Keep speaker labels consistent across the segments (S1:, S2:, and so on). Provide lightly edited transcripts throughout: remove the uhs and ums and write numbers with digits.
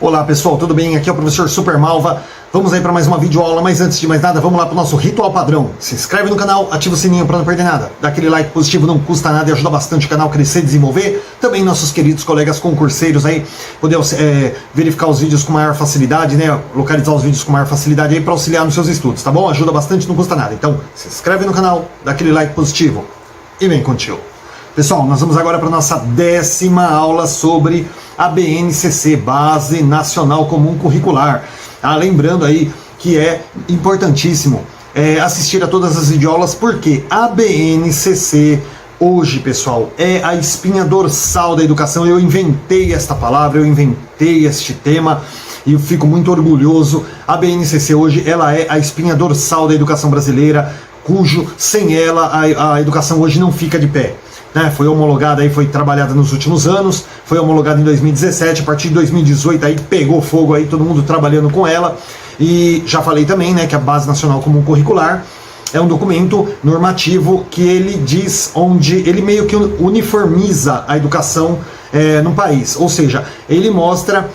S1: Olá pessoal, tudo bem? Aqui é o professor Super Malva. Vamos aí para mais uma videoaula, mas antes de mais nada, vamos lá para o nosso ritual padrão. Se inscreve no canal, ativa o sininho para não perder nada. Dá aquele like positivo, não custa nada e ajuda bastante o canal a crescer e desenvolver. Também nossos queridos colegas concurseiros aí, poder verificar os vídeos com maior facilidade, né? Localizar os vídeos com maior facilidade aí para auxiliar nos seus estudos, tá bom? Ajuda bastante, não custa nada. Então, se inscreve no canal, dá aquele like positivo e vem contigo. Pessoal, nós vamos agora para a nossa 10ª aula sobre a BNCC, Base Nacional Comum Curricular. Lembrando aí que é importantíssimo assistir a todas as videoaulas, porque a BNCC hoje, pessoal, é a espinha dorsal da educação. Eu inventei esta palavra, eu inventei este tema e eu fico muito orgulhoso. A BNCC hoje ela é a espinha dorsal da educação brasileira, cujo sem ela a educação hoje não fica de pé. Foi homologada, aí, foi trabalhada nos últimos anos, foi homologada em 2017, a partir de 2018 aí pegou fogo, aí todo mundo trabalhando com ela. E já falei também, né, que a Base Nacional Comum Curricular é um documento normativo que ele diz onde ele meio que uniformiza a educação no país, ou seja, ele mostra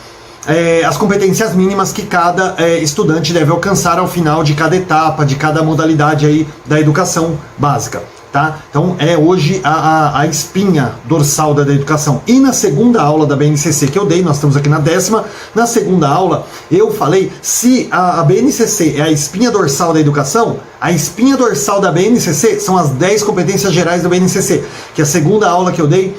S1: as competências mínimas que cada estudante deve alcançar ao final de cada etapa, de cada modalidade aí da educação básica. Tá? Então é hoje a espinha dorsal da educação. E na segunda aula da BNCC que eu dei, nós estamos aqui na 10ª, na segunda aula eu falei, se a BNCC é a espinha dorsal da educação, a espinha dorsal da BNCC são as 10 competências gerais da BNCC, que a segunda aula que eu dei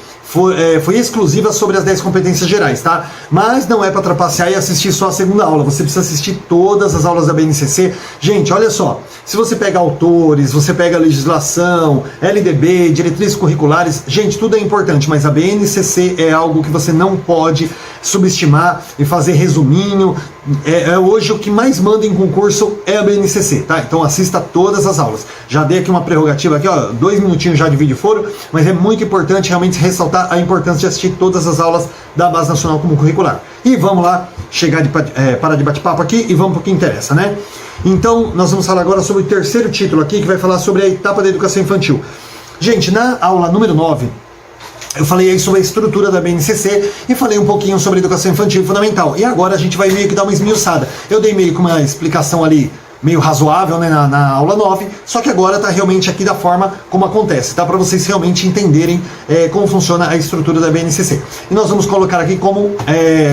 S1: foi exclusiva sobre as 10 competências gerais, tá? Mas não é para trapacear e assistir só a segunda aula, você precisa assistir todas as aulas da BNCC. Gente, olha só, se você pega autores, você pega legislação, LDB, diretrizes curriculares, gente, tudo é importante, mas a BNCC é algo que você não pode subestimar e fazer resuminho. Hoje o que mais manda em concurso é a BNCC, tá? Então assista todas as aulas. Já dei aqui uma prerrogativa aqui, ó, 2 minutinhos já de vídeo foram, mas é muito importante realmente ressaltar a importância de assistir todas as aulas da Base Nacional Comum Curricular. E vamos lá, parar de bate-papo aqui e vamos para o que interessa, né? Então, nós vamos falar agora sobre o terceiro título aqui, que vai falar sobre a etapa da educação infantil. Gente, na aula número 9, eu falei aí sobre a estrutura da BNCC e falei um pouquinho sobre a educação infantil e fundamental. E agora a gente vai meio que dar uma esmiuçada. Eu dei meio que uma explicação ali meio razoável, né, na aula 9, só que agora está realmente aqui da forma como acontece, tá? Para vocês realmente entenderem como funciona a estrutura da BNCC. E nós vamos colocar aqui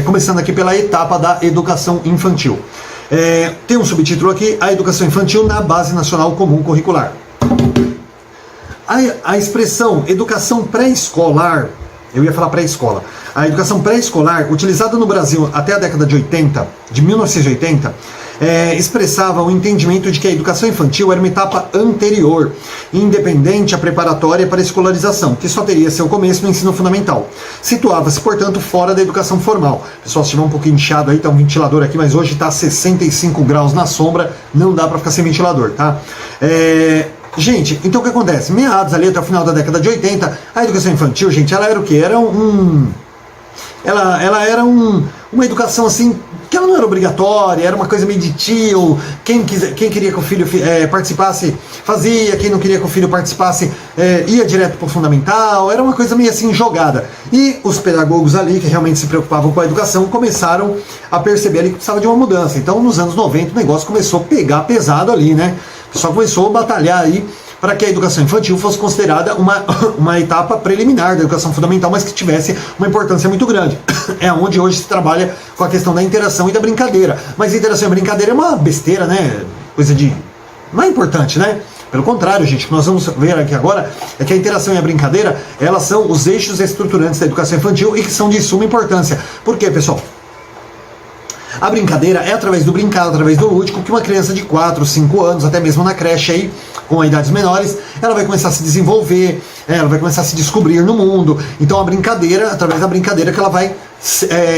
S1: começando aqui pela etapa da educação infantil. Tem um subtítulo aqui, a educação infantil na Base Nacional Comum Curricular. A expressão educação pré-escolar, eu ia falar pré-escola, a educação pré-escolar, utilizada no Brasil até a década de 1980, expressava o entendimento de que a educação infantil era uma etapa anterior, independente à preparatória para a escolarização, que só teria seu começo no ensino fundamental. Situava-se, portanto, fora da educação formal. Pessoal, se estiver um pouquinho inchado aí, tá um ventilador aqui, mas hoje está 65 graus na sombra, não dá para ficar sem ventilador, tá? Gente, então o que acontece? Meados ali até o final da década de 80, a educação infantil, gente, ela era o quê? Ela era uma educação assim, que ela não era obrigatória, era uma coisa meio de tio, quem queria que o filho participasse, fazia, quem não queria que o filho participasse, ia direto para o fundamental, era uma coisa meio assim jogada. E os pedagogos ali, que realmente se preocupavam com a educação, começaram a perceber ali que precisava de uma mudança. Então, nos anos 90, o negócio começou a pegar pesado ali, né? O pessoal começou a batalhar aí para que a educação infantil fosse considerada uma etapa preliminar da educação fundamental, mas que tivesse uma importância muito grande. É onde hoje se trabalha com a questão da interação e da brincadeira. Mas a interação e a brincadeira é uma besteira, né? Coisa de... não é importante, né? Pelo contrário, gente, o que nós vamos ver aqui agora é que a interação e a brincadeira, elas são os eixos estruturantes da educação infantil e que são de suma importância. Por quê, pessoal? A brincadeira é através do brincar, através do lúdico, que uma criança de 4, 5 anos, até mesmo na creche aí, com idades menores, ela vai começar a se desenvolver, ela vai começar a se descobrir no mundo. Então a brincadeira, através da brincadeira que ela vai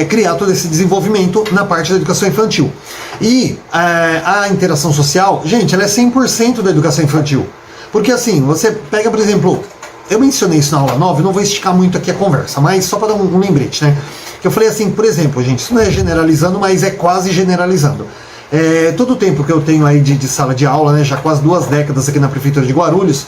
S1: criar todo esse desenvolvimento na parte da educação infantil. E a interação social, gente, ela é 100% da educação infantil. Porque assim, você pega, por exemplo, eu mencionei isso na aula 9, não vou esticar muito aqui a conversa, mas só para dar um lembrete, né? Que eu falei assim, por exemplo, gente, isso não é generalizando, mas é quase generalizando. Todo o tempo que eu tenho aí de sala de aula, né, já quase 2 décadas aqui na Prefeitura de Guarulhos,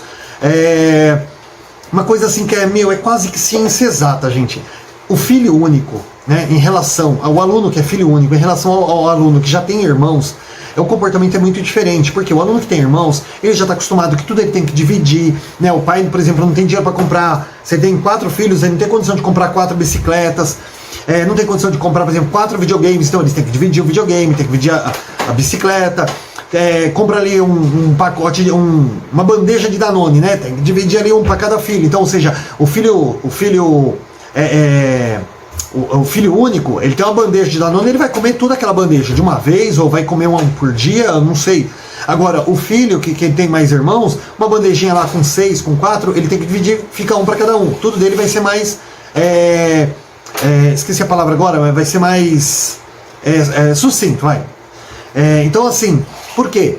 S1: uma coisa assim que é quase que ciência exata, gente. o filho único, né, em relação ao aluno que é filho único, em relação ao aluno que já tem irmãos, o comportamento é muito diferente, porque o aluno que tem irmãos, ele já está acostumado que tudo ele tem que dividir, né? O pai, por exemplo, não tem dinheiro para comprar, você tem 4 filhos, ele não tem condição de comprar 4 bicicletas, não tem condição de comprar, por exemplo, 4 videogames, então eles têm que dividir o videogame, tem que dividir a bicicleta, compra ali um pacote, uma bandeja de Danone, né? Tem que dividir ali um para cada filho, então, ou seja, o filho único, ele tem uma bandeja de Danone, ele vai comer toda aquela bandeja de uma vez, ou vai comer uma por dia, não sei. Agora, o filho, que tem mais irmãos, uma bandejinha lá com 6, com 4, ele tem que dividir, fica um para cada um. Tudo dele vai ser mais... esqueci a palavra agora, mas vai ser mais sucinto, vai. Então, assim, por quê?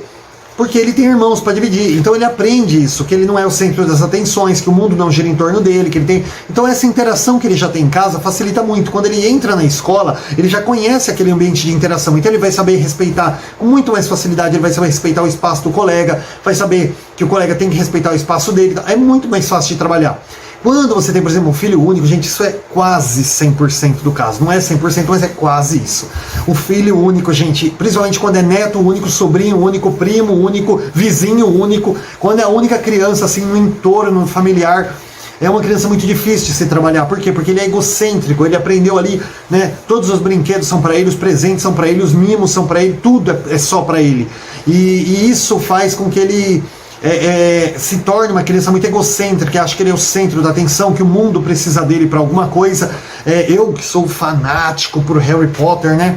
S1: Porque ele tem irmãos para dividir, então ele aprende isso, que ele não é o centro das atenções, que o mundo não gira em torno dele, que ele tem... Então essa interação que ele já tem em casa facilita muito. Quando ele entra na escola, ele já conhece aquele ambiente de interação, então ele vai saber respeitar com muito mais facilidade, ele vai saber respeitar o espaço do colega, vai saber que o colega tem que respeitar o espaço dele, é muito mais fácil de trabalhar. Quando você tem, por exemplo, um filho único, gente, isso é quase 100% do caso. Não é 100%, mas é quase isso. O filho único, gente, principalmente quando é neto único, sobrinho único, primo único, vizinho único, quando é a única criança, assim, no entorno familiar, é uma criança muito difícil de se trabalhar. Por quê? Porque ele é egocêntrico, ele aprendeu ali, né? Todos os brinquedos são para ele, os presentes são para ele, os mimos são para ele, tudo é só para ele. E isso faz com que ele... se torne uma criança muito egocêntrica, que acha que ele é o centro da atenção, que o mundo precisa dele para alguma coisa. Eu que sou fanático por Harry Potter, né?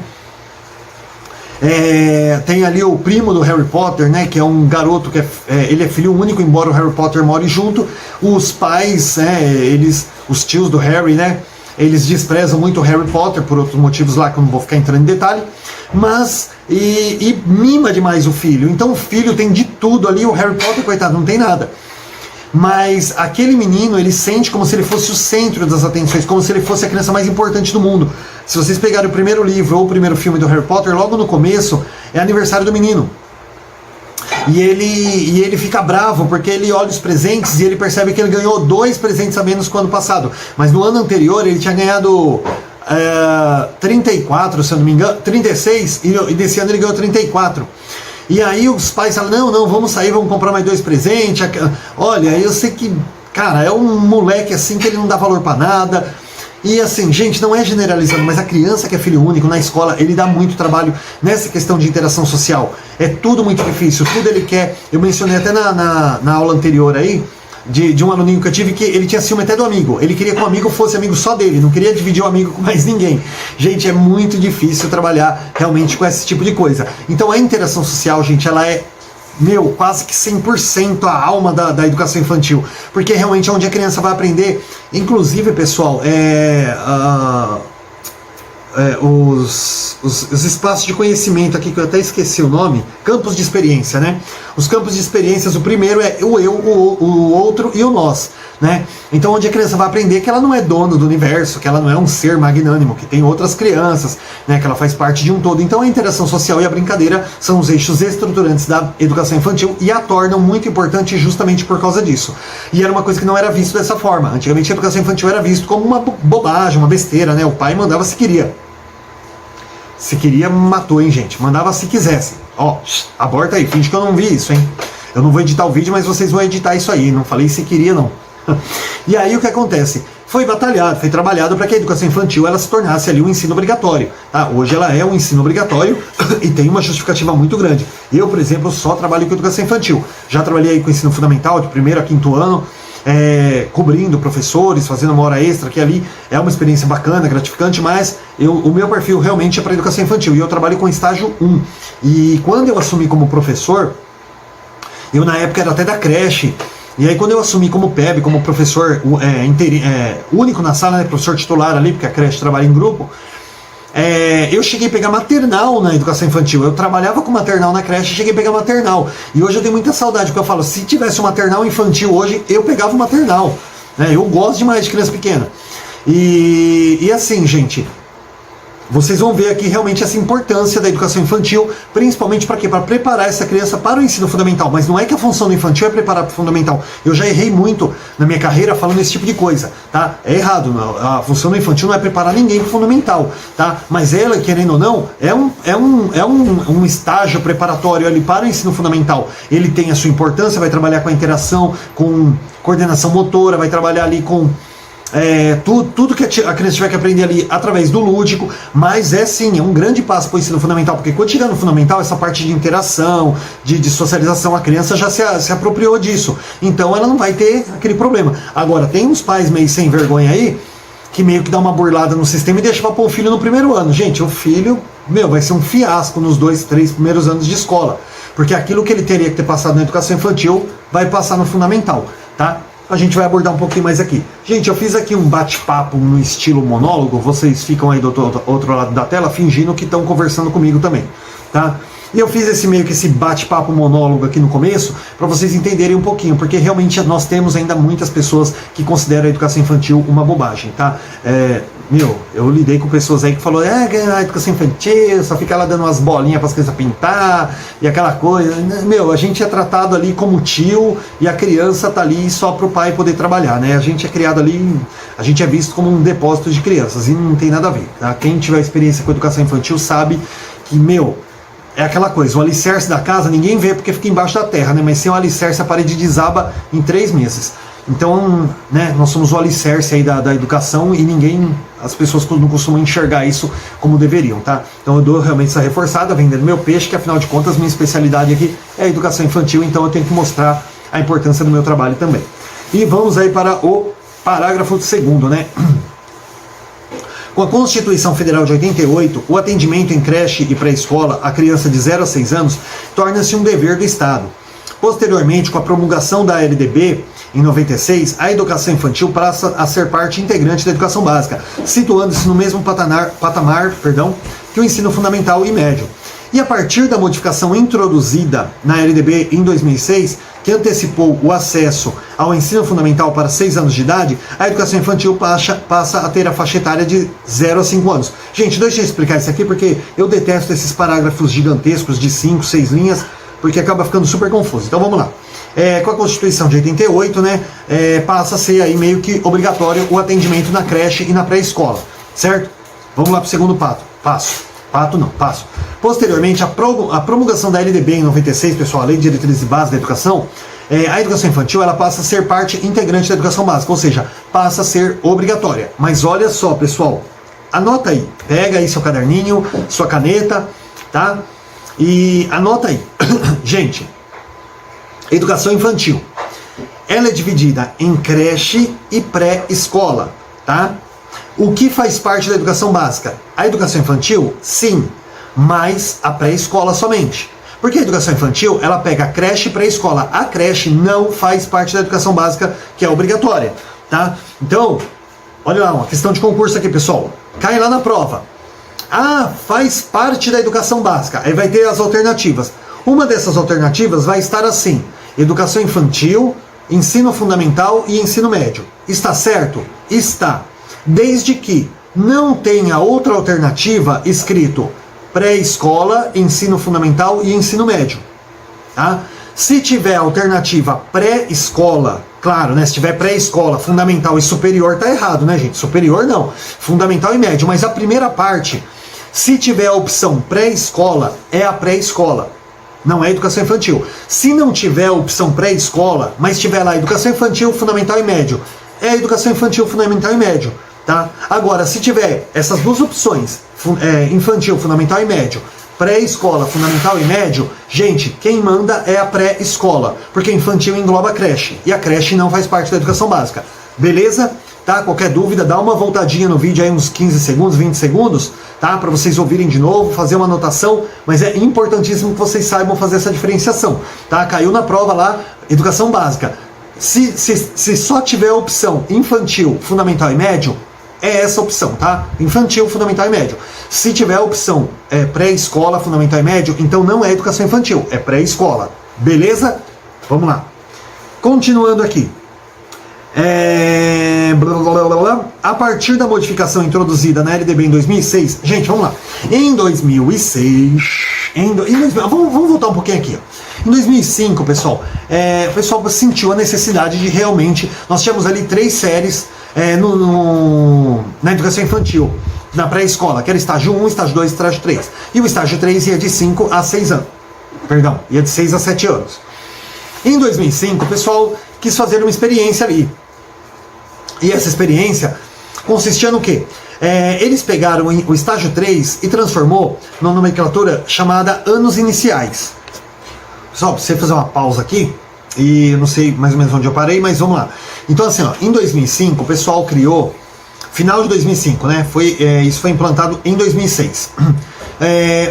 S1: Tem ali o primo do Harry Potter, né? Que é um garoto que ele é filho único, embora o Harry Potter more junto. Os pais, os tios do Harry, né? Eles desprezam muito o Harry Potter por outros motivos lá que eu não vou ficar entrando em detalhe, mas e mima demais o filho. Então o filho tem de tudo ali, o Harry Potter, coitado, não tem nada. Mas aquele menino, ele sente como se ele fosse o centro das atenções, como se ele fosse a criança mais importante do mundo. Se vocês pegarem o primeiro livro ou o primeiro filme do Harry Potter, logo no começo é aniversário do menino. E ele fica bravo porque ele olha os presentes e ele percebe que ele ganhou 2 presentes a menos que o ano passado. Mas no ano anterior ele tinha ganhado 34, se eu não me engano, 36, e desse ano ele ganhou 34. E aí os pais falam, não, vamos sair, vamos comprar mais 2 presentes. Olha, eu sei que, cara, é um moleque assim que ele não dá valor pra nada. E assim, gente, não é generalizando, mas a criança que é filho único na escola, ele dá muito trabalho nessa questão de interação social. É tudo muito difícil, tudo ele quer. Eu mencionei até na aula anterior aí, de um aluninho que eu tive, que ele tinha ciúme até do amigo. Ele queria que o amigo fosse amigo só dele, não queria dividir o amigo com mais ninguém. Gente, é muito difícil trabalhar realmente com esse tipo de coisa. Então a interação social, gente, ela é quase que 100% a alma da educação infantil, porque realmente é onde a criança vai aprender. Inclusive, pessoal, os espaços de conhecimento aqui, que eu até esqueci o nome, campos de experiência, né? Os campos de experiências, o primeiro é o eu, o outro e o nós, né? Então, onde a criança vai aprender que ela não é dono do universo, que ela não é um ser magnânimo, que tem outras crianças, né? Que ela faz parte de um todo. Então, a interação social e a brincadeira são os eixos estruturantes da educação infantil e a tornam muito importante justamente por causa disso. E era uma coisa que não era visto dessa forma. Antigamente, a educação infantil era visto como uma bobagem, uma besteira, né? O pai mandava se queria. Se queria, matou, hein, gente? Mandava se quisesse. Ó, aborta aí, finge que eu não vi isso, hein? Eu não vou editar o vídeo, mas vocês vão editar isso aí. Não falei se queria, não. E aí o que acontece? Foi batalhado, foi trabalhado para que a educação infantil ela se tornasse ali um ensino obrigatório. Tá? Hoje ela é um ensino obrigatório e tem uma justificativa muito grande. Eu, por exemplo, só trabalho com educação infantil. Já trabalhei aí com ensino fundamental, de 1º a 5º ano, cobrindo professores, fazendo uma hora extra, que ali é uma experiência bacana, gratificante, mas o meu perfil realmente é para educação infantil e eu trabalho com estágio 1. E quando eu assumi como professor, eu na época era até da creche, e aí quando eu assumi como PEB, como professor único na sala, né, professor titular ali, porque a creche trabalha em grupo, eu cheguei a pegar maternal na educação infantil. Eu trabalhava com maternal na creche e cheguei a pegar maternal. E hoje eu tenho muita saudade, porque eu falo, se tivesse um maternal infantil hoje, eu pegava o maternal, né? Eu gosto demais de criança pequena. E assim, gente, vocês vão ver aqui realmente essa importância da educação infantil, principalmente para quê? Para preparar essa criança para o ensino fundamental. Mas não é que a função do infantil é preparar para o fundamental. Eu já errei muito na minha carreira falando esse tipo de coisa, tá? É errado, a função do infantil não é preparar ninguém para o fundamental, tá? Mas ela, querendo ou não, é um estágio preparatório ali para o ensino fundamental. Ele tem a sua importância, vai trabalhar com a interação, com coordenação motora, vai trabalhar ali com tudo que a criança tiver que aprender ali através do lúdico, mas é um grande passo para o ensino fundamental, porque quando chegar no fundamental, essa parte de interação, de socialização, a criança já se apropriou disso, então ela não vai ter aquele problema. Agora, tem uns pais meio sem vergonha aí, que meio que dá uma burlada no sistema e deixa para pôr o filho no primeiro ano. Gente, o filho, vai ser um fiasco nos 2, 3 primeiros anos de escola, porque aquilo que ele teria que ter passado na educação infantil, vai passar no fundamental, tá? A gente vai abordar um pouquinho mais aqui. Gente, eu fiz aqui um bate-papo no estilo monólogo, vocês ficam aí do outro lado da tela fingindo que estão conversando comigo também, tá? E eu fiz esse bate-papo monólogo aqui no começo, para vocês entenderem um pouquinho, porque realmente nós temos ainda muitas pessoas que consideram a educação infantil uma bobagem, tá? Eu lidei com pessoas aí que falaram, a educação infantil, só fica lá dando umas bolinhas para as crianças pintar, e aquela coisa. A gente é tratado ali como tio, e a criança tá ali só pro pai poder trabalhar, né? A gente é criado ali, a gente é visto como um depósito de crianças, e não tem nada a ver, tá? Quem tiver experiência com educação infantil sabe que, é aquela coisa, o alicerce da casa ninguém vê porque fica embaixo da terra, né? Mas sem o alicerce a parede desaba em 3 meses. Então, nós somos o alicerce aí da educação e as pessoas não costumam enxergar isso como deveriam, tá? Então eu dou realmente essa reforçada, vendendo meu peixe, que afinal de contas minha especialidade aqui é a educação infantil, então eu tenho que mostrar a importância do meu trabalho também. E vamos aí para o parágrafo 2º, né? Com a Constituição Federal de 88, o atendimento em creche e pré-escola a criança de 0 a 6 anos torna-se um dever do Estado. Posteriormente, com a promulgação da LDB, em 96, a educação infantil passa a ser parte integrante da educação básica, situando-se no mesmo patamar que o ensino fundamental e médio. E a partir da modificação introduzida na LDB em 2006, que antecipou o acesso ao ensino fundamental para 6 anos de idade, a educação infantil passa a ter a faixa etária de 0 a 5 anos. Gente, deixa eu explicar isso aqui, porque eu detesto esses parágrafos gigantescos de 5, 6 linhas, porque acaba ficando super confuso. Então vamos lá. Com a Constituição de 88, passa a ser aí meio que obrigatório o atendimento na creche e na pré-escola, certo? Vamos lá para o segundo passo. Posteriormente, a promulgação da LDB em 96, pessoal, a Lei de Diretrizes Básicas da Educação, a educação infantil ela passa a ser parte integrante da educação básica, ou seja, passa a ser obrigatória. Mas olha só, pessoal, anota aí, pega aí seu caderninho, sua caneta, tá? E anota aí. Gente, educação infantil, ela é dividida em creche e pré-escola, tá? O que faz parte da educação básica? A educação infantil? Sim, mas a pré-escola somente. Porque a educação infantil, ela pega a creche e pré-escola. A creche não faz parte da educação básica, que é obrigatória, tá? Então, olha lá, uma questão de concurso aqui, pessoal. Cai lá na prova. Faz parte da educação básica. Aí vai ter as alternativas. Uma dessas alternativas vai estar assim: educação infantil, ensino fundamental e ensino médio. Está certo? Está. Desde que não tenha outra alternativa escrito pré-escola, ensino fundamental e ensino médio, tá? Se tiver alternativa pré-escola, claro, né? Se tiver pré-escola, fundamental e superior, tá errado, né, gente? Superior não, fundamental e médio. Mas a primeira parte, se tiver a opção pré-escola, é a pré-escola, não é educação infantil. Se não tiver a opção pré-escola, mas tiver lá educação infantil, fundamental e médio, é educação infantil, fundamental e médio. Tá? Agora, se tiver essas duas opções, infantil, fundamental e médio, pré-escola, fundamental e médio, gente, quem manda é a pré-escola, porque infantil engloba a creche, e a creche não faz parte da educação básica. Beleza? Tá? Qualquer dúvida, dá uma voltadinha no vídeo aí, uns 15 segundos, 20 segundos, tá? Para vocês ouvirem de novo, fazer uma anotação, mas é importantíssimo que vocês saibam fazer essa diferenciação, tá? Caiu na prova lá, educação básica. Se só tiver a opção infantil, fundamental e médio, é essa opção, tá? Infantil, fundamental e médio. Se tiver a opção pré-escola, fundamental e médio, então não é educação infantil, é pré-escola. Beleza? Vamos lá. Continuando aqui. a partir da modificação introduzida na LDB em 2006, gente, vamos lá, em 2006, vamos voltar um pouquinho aqui, ó. Em 2005, pessoal, o pessoal sentiu a necessidade de realmente, nós tínhamos ali 3 séries na educação infantil, na pré-escola, que era estágio 1, estágio 2, estágio 3, e o estágio 3 ia de 5 a 6 anos, perdão, ia de 6 a 7 anos. Em 2005, o pessoal quis fazer uma experiência ali, e essa experiência consistia no quê? Eles pegaram o estágio 3 e transformou numa nomenclatura chamada anos iniciais. Pessoal, pra você fazer uma pausa aqui, e eu não sei mais ou menos onde eu parei, mas vamos lá. Então assim, ó, em 2005 o pessoal criou, final de 2005, né? Isso foi implantado em 2006.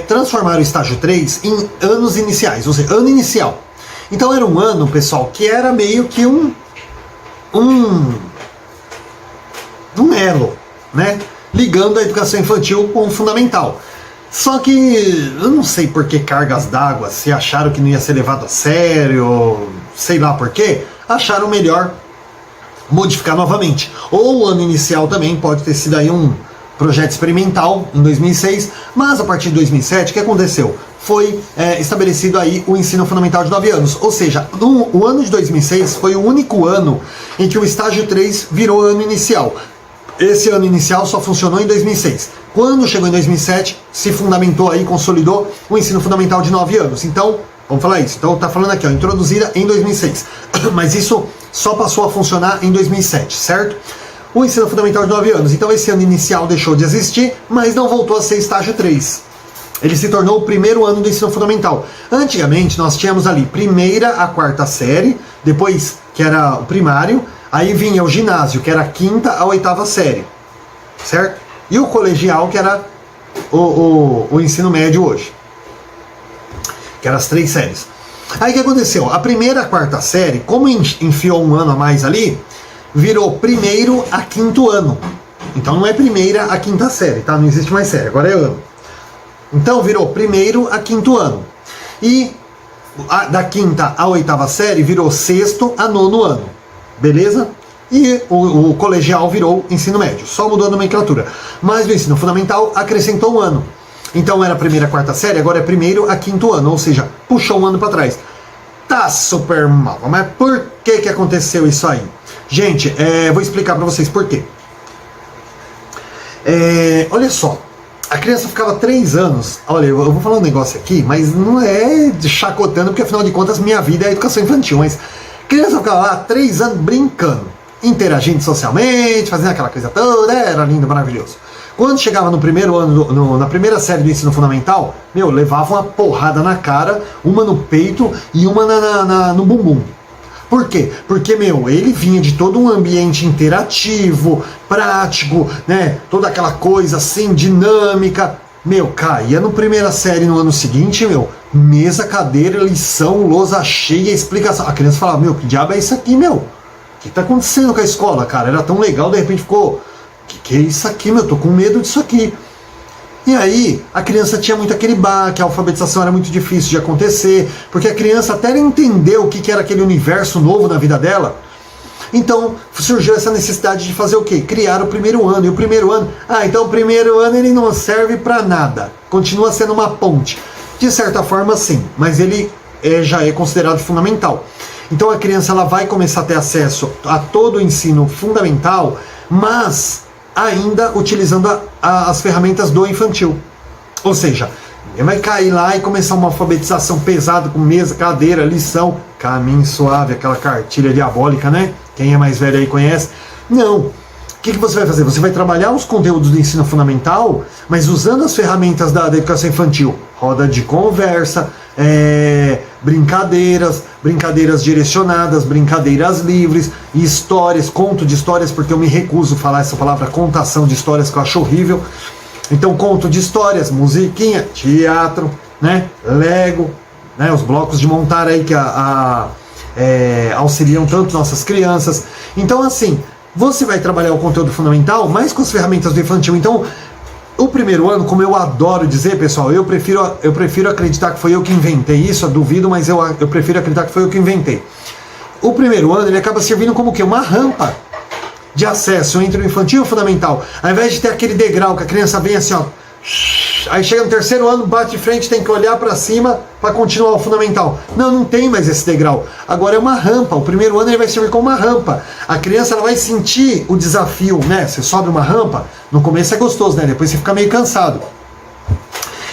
S1: Transformaram o estágio 3 em anos iniciais, ou seja, ano inicial. Então era um ano, pessoal, que era meio que um elo, né? Ligando a educação infantil com o fundamental. Só que eu não sei por que cargas d'água, se acharam que não ia ser levado a sério, sei lá por quê, acharam melhor modificar novamente. Ou o ano inicial também pode ter sido aí um projeto experimental em 2006, mas a partir de 2007, o que aconteceu? Foi estabelecido aí o ensino fundamental de 9 anos, ou seja, o ano de 2006 foi o único ano em que o estágio 3 virou ano inicial. Esse ano inicial só funcionou em 2006. Quando chegou em 2007, se fundamentou aí, consolidou o ensino fundamental de 9 anos. Então, vamos falar isso. Então, tá falando aqui, ó, introduzida em 2006. Mas isso só passou a funcionar em 2007, certo? O ensino fundamental de 9 anos. Então, esse ano inicial deixou de existir, mas não voltou a ser estágio 3. Ele se tornou o primeiro ano do ensino fundamental. Antigamente, nós tínhamos ali primeira a quarta série, depois, que era o primário, aí vinha o ginásio, que era a quinta a oitava série, certo? E o colegial, que era o ensino médio hoje, que eram as 3 séries. Aí o que aconteceu? A primeira a quarta série, como enfiou um ano a mais ali, virou primeiro a quinto ano. Então não é primeira a quinta série, tá? Não existe mais série, agora é ano. Então virou primeiro a quinto ano. E da quinta a oitava série virou sexto a nono ano. Beleza? E o colegial virou ensino médio. Só mudou a nomenclatura. Mas no ensino fundamental acrescentou um ano. Então era a primeira a quarta série, agora é primeiro a quinto ano. Ou seja, puxou um ano para trás. Tá super mal. Mas por que aconteceu isso aí? Gente, vou explicar para vocês por quê. Olha só. A criança ficava 3 anos, olha, eu vou falar um negócio aqui, mas não é de chacotando, porque afinal de contas minha vida é educação infantil, mas a criança ficava lá 3 anos brincando, interagindo socialmente, fazendo aquela coisa toda, era lindo, maravilhoso. Quando chegava no primeiro ano, na primeira série do ensino fundamental, levava uma porrada na cara, uma no peito e uma no bumbum. Por quê? Porque, ele vinha de todo um ambiente interativo, prático, né? Toda aquela coisa assim, dinâmica. Caía no primeira série no ano seguinte, mesa, cadeira, lição, lousa cheia, explicação. A criança falava, que diabo é isso aqui, O que tá acontecendo com a escola, cara? Era tão legal, de repente ficou, que é isso aqui, tô com medo disso aqui. E aí, a criança tinha muito aquele baque, a alfabetização era muito difícil de acontecer, porque a criança até entendeu o que era aquele universo novo na vida dela. Então, surgiu essa necessidade de fazer o quê? Criar o primeiro ano. E o primeiro ano, então o primeiro ano ele não serve para nada. Continua sendo uma ponte. De certa forma, sim, mas ele já é considerado fundamental. Então a criança ela vai começar a ter acesso a todo o ensino fundamental, mas ainda utilizando as ferramentas do infantil. Ou seja, ninguém vai cair lá e começar uma alfabetização pesada com mesa, cadeira, lição, caminho suave, aquela cartilha diabólica, né? Quem é mais velho aí conhece. Não. O que você vai fazer? Você vai trabalhar os conteúdos do ensino fundamental, mas usando as ferramentas da educação infantil. Roda de conversa, brincadeiras direcionadas, brincadeiras livres, e histórias, conto de histórias, porque eu me recuso a falar essa palavra contação de histórias, que eu acho horrível. Então, conto de histórias, musiquinha, teatro, né, Lego, né, os blocos de montar aí que auxiliam tanto nossas crianças. Então, assim, você vai trabalhar o conteúdo fundamental, mas com as ferramentas do infantil. Então, o primeiro ano, como eu adoro dizer, pessoal, eu prefiro acreditar que foi eu que inventei isso, eu duvido, mas eu prefiro acreditar que foi eu que inventei. O primeiro ano, ele acaba servindo como o quê? Uma rampa de acesso entre o infantil e o fundamental, ao invés de ter aquele degrau que a criança vem assim, ó, aí chega no terceiro ano, bate de frente, tem que olhar para cima para continuar o fundamental. Não tem mais esse degrau. Agora é uma rampa. O primeiro ano ele vai servir como uma rampa. A criança ela vai sentir o desafio, né? Você sobe uma rampa, no começo é gostoso, né? Depois você fica meio cansado.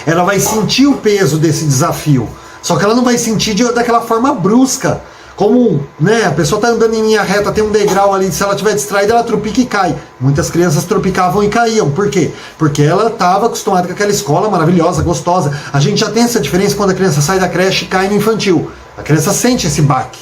S1: Ela vai sentir o peso desse desafio. Só que ela não vai sentir daquela forma brusca. Como, né, a pessoa está andando em linha reta, tem um degrau ali, se ela estiver distraída, ela tropica e cai. Muitas crianças tropicavam e caíam. Por quê? Porque ela estava acostumada com aquela escola maravilhosa, gostosa. A gente já tem essa diferença quando a criança sai da creche e cai no infantil. A criança sente esse baque.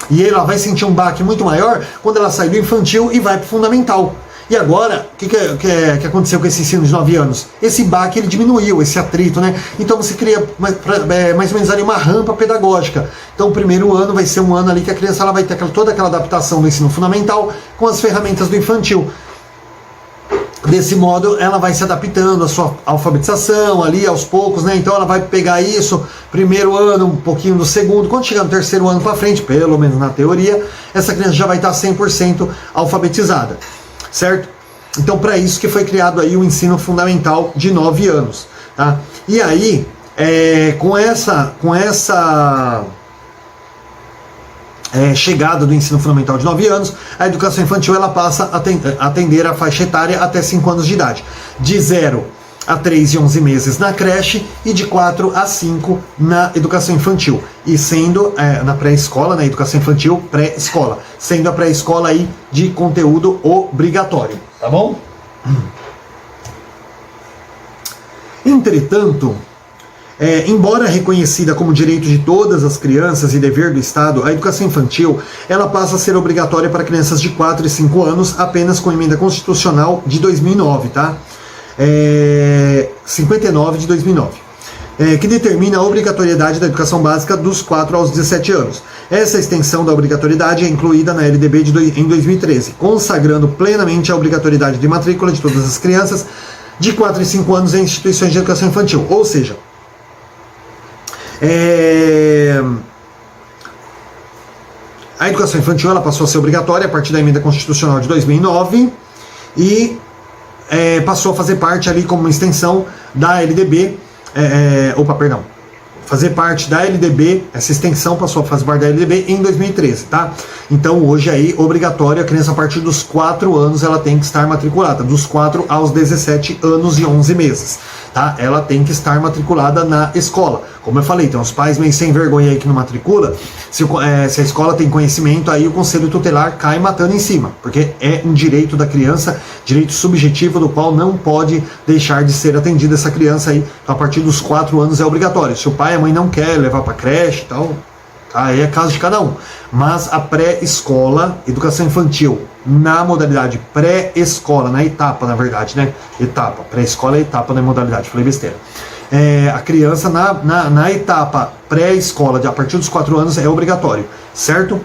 S1: E ela vai sentir um baque muito maior quando ela sai do infantil e vai para o fundamental. E agora, o que aconteceu com esse ensino de 9 anos? Esse baque ele diminuiu, esse atrito, né? Então você cria mais ou menos ali uma rampa pedagógica. Então o primeiro ano vai ser um ano ali que a criança ela vai ter toda aquela adaptação do ensino fundamental com as ferramentas do infantil. Desse modo, ela vai se adaptando à sua alfabetização ali aos poucos, né? Então ela vai pegar isso, primeiro ano, um pouquinho do segundo. Quando chegar no terceiro ano para frente, pelo menos na teoria, essa criança já vai estar 100% alfabetizada. Certo? Então, para isso que foi criado aí o ensino fundamental de 9 anos. Tá? E aí, com essa chegada do ensino fundamental de 9 anos, a educação infantil ela passa a atender a faixa etária até 5 anos de idade. De 0 a 3 e 11 meses na creche e de 4 a 5 na educação infantil. E sendo na pré-escola, na educação infantil, pré-escola. Sendo a pré-escola aí de conteúdo obrigatório. Tá bom? Entretanto, embora reconhecida como direito de todas as crianças e dever do Estado, a educação infantil ela passa a ser obrigatória para crianças de 4 e 5 anos apenas com a emenda constitucional de 2009, tá? 59 de 2009, que determina a obrigatoriedade da educação básica dos 4 aos 17 anos. Essa extensão da obrigatoriedade é incluída na LDB em 2013, consagrando plenamente a obrigatoriedade de matrícula de todas as crianças de 4 e 5 anos em instituições de educação infantil. Ou seja, a educação infantil ela passou a ser obrigatória a partir da emenda constitucional de 2009 e passou a fazer parte ali como uma extensão da LDB, fazer parte da LDB, essa extensão passou a fazer parte da LDB em 2013, tá? Então hoje aí, obrigatório, a criança a partir dos 4 anos ela tem que estar matriculada, dos 4 aos 17 anos e 11 meses, tá? Ela tem que estar matriculada na escola. Como eu falei, tem uns pais meio sem vergonha aí que não matricula, se a escola tem conhecimento, aí o conselho tutelar cai matando em cima, porque é um direito da criança, direito subjetivo do qual não pode deixar de ser atendida essa criança aí. Então, a partir dos 4 anos é obrigatório. Se o pai e a mãe não quer levar para creche e tal, aí é caso de cada um. Mas a pré-escola, educação infantil, na modalidade pré-escola, na etapa, na verdade, né? Etapa, pré-escola é etapa na modalidade, falei besteira. A criança na etapa pré-escola, a partir dos 4 anos, é obrigatório, certo?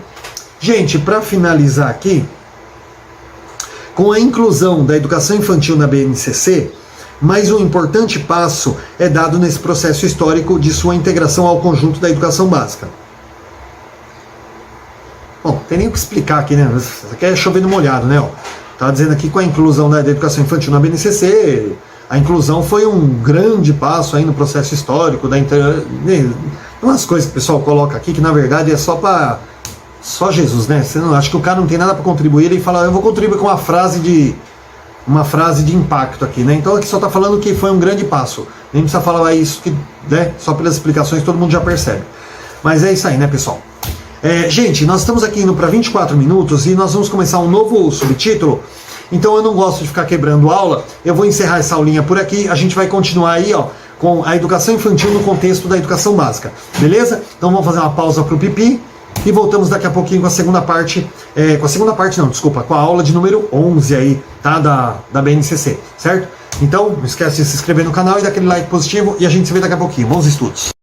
S1: Gente, para finalizar aqui, com a inclusão da educação infantil na BNCC, mais um importante passo é dado nesse processo histórico de sua integração ao conjunto da educação básica. Bom, tem nem o que explicar aqui, né? Isso aqui é chovendo molhado, né? Tá dizendo aqui com a inclusão da educação infantil na BNCC, a inclusão foi um grande passo aí no processo histórico, umas coisas que o pessoal coloca aqui que na verdade é só Jesus, né? Você não, acho que o cara não tem nada para contribuir, ele fala, eu vou contribuir com uma frase de impacto aqui, né? Então aqui só está falando que foi um grande passo. Nem precisa falar isso, que, né? Só pelas explicações todo mundo já percebe. Mas é isso aí, né, pessoal? Gente, nós estamos aqui indo para 24 minutos e nós vamos começar um novo subtítulo. Então eu não gosto de ficar quebrando aula. Eu vou encerrar essa aulinha por aqui. A gente vai continuar aí, ó, com a educação infantil no contexto da educação básica. Beleza? Então vamos fazer uma pausa para o pipi. E voltamos daqui a pouquinho com a segunda parte, com a aula de número 11 aí, tá, da BNCC, certo? Então, não esquece de se inscrever no canal e dar aquele like positivo e a gente se vê daqui a pouquinho. Bons estudos!